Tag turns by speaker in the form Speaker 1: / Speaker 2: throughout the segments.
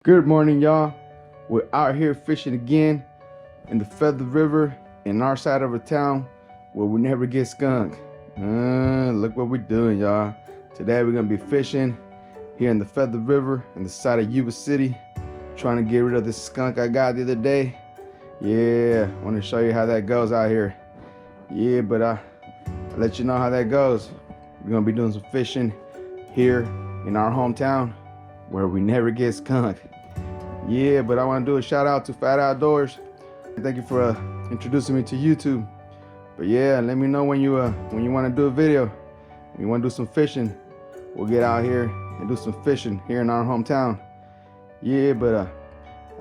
Speaker 1: Good morning, y'all. We're out here fishing again in the Feather River in our side of the town where we never get skunked. Look what we're doing, y'all. Today we're gonna be fishing here in the Feather River in the side of Yuba City, trying to get rid of this skunk I got the other day. Yeah, I want to show you how that goes out here. Yeah, but I'll let you know how that goes. We're gonna be doing some fishing here in our hometown where we never get skunked. Yeah, but I want to do a shout out to Fat Outdoors. Thank you for introducing me to YouTube. But yeah, let me know when you want to do a video, when you want to do some fishing. We'll get out here and do some fishing here in our hometown. Yeah, but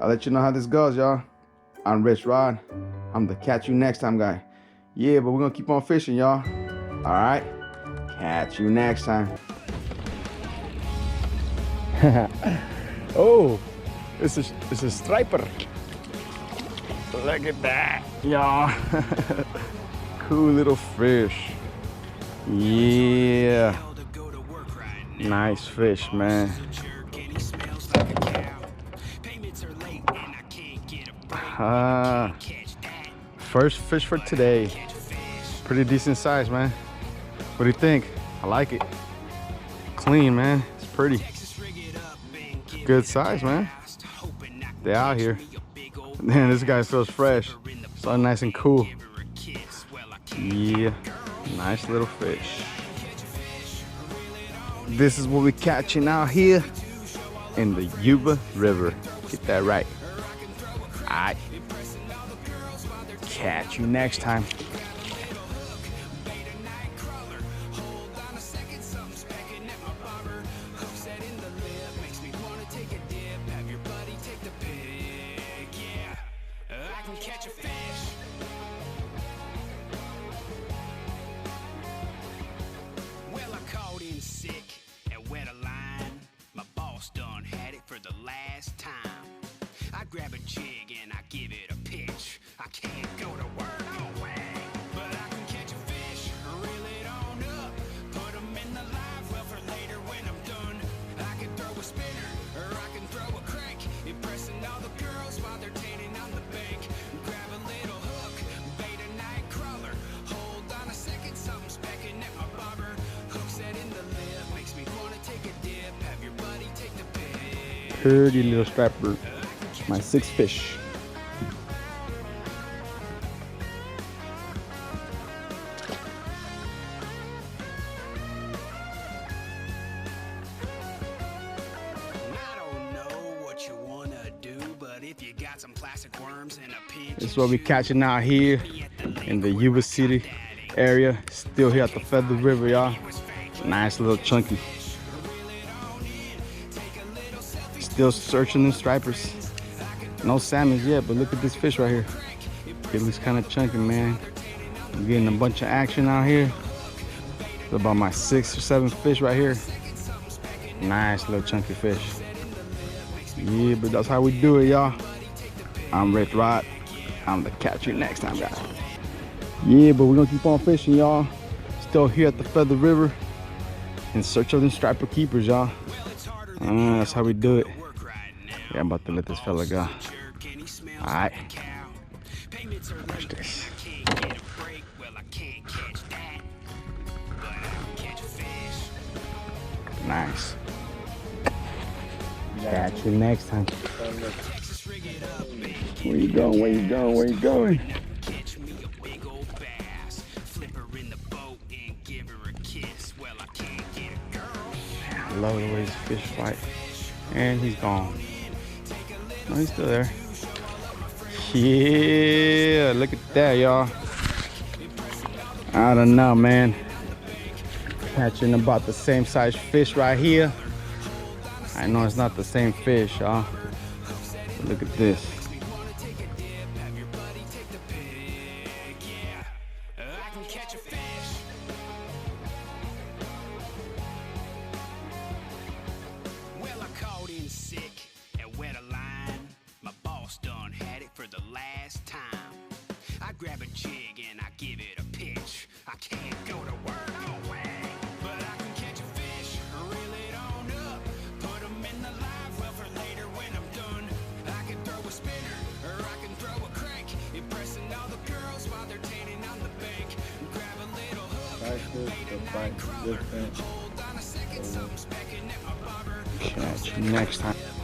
Speaker 1: I'll let you know how this goes, y'all. I'm Rich Rod. I'm the catch you next time guy. Yeah, but we're gonna keep on fishing, y'all. All right, catch you next time.
Speaker 2: Oh, it's a striper. Look at that, y'all. Cool little fish. Yeah, nice fish, man. First fish for today. Pretty decent size, man. What do you think? I like it. Clean, man. It's pretty. Good size, man. They out here. Man, this guy feels fresh. So nice and cool. Yeah, nice little fish. This is what we're catching out here in the Yuba River. Get that right. Alright. Catch you next time.
Speaker 3: Catch a fish. Well, I called in sick and wet a line. My boss done had it for the last time. I grab a jig and I give it a pitch. I can't go to work, no way. But I can catch a fish, reel it on up, put 'em in the live well for later when I'm done. I can throw a spinner or I can throw a crank, impressing all the girls while they're tanning on the bank. Grab a little hook, bait a night crawler. Hold on a second, something's pecking at my bobber. Hook set in the lip, makes me wanna take a dip. Have your buddy take the pic.
Speaker 2: Pretty little striper. My sixth fish. This is what we're catching out here in the Yuba City area. Still here at the Feather River, y'all. Nice little chunky. Still searching the stripers. No salmons yet, but look at this fish right here. It looks kind of chunky, man. I'm getting a bunch of action out here. It's about my 6 or 7 fish right here. Nice little chunky fish. Yeah, but that's how we do it, y'all. I'm Rich Rod. I'm the catch you next time, guys. Yeah, but we're gonna keep on fishing, y'all. Still here at the Feather River in search of them striper keepers, y'all. That's how we do it. Yeah, I'm about to let this fella go. All right. Watch this. Nice. Catch you next time. Where you going? Where you going? Where you going? I love the way this fish fight. And he's gone. No, he's still there. Yeah, look at that, y'all. I don't know, man. Catching about the same size fish right here. I know it's not the same fish, y'all. Look at this.
Speaker 3: Well, I called in sick and wet a line. My boss done had it for the last time. I grab a jig and I give it a pitch. I can't go to work, no way. But I can catch a fish, reel it on up, put 'em in the live well for later when I'm done.
Speaker 4: practice, the fight different.
Speaker 2: Catch you next time.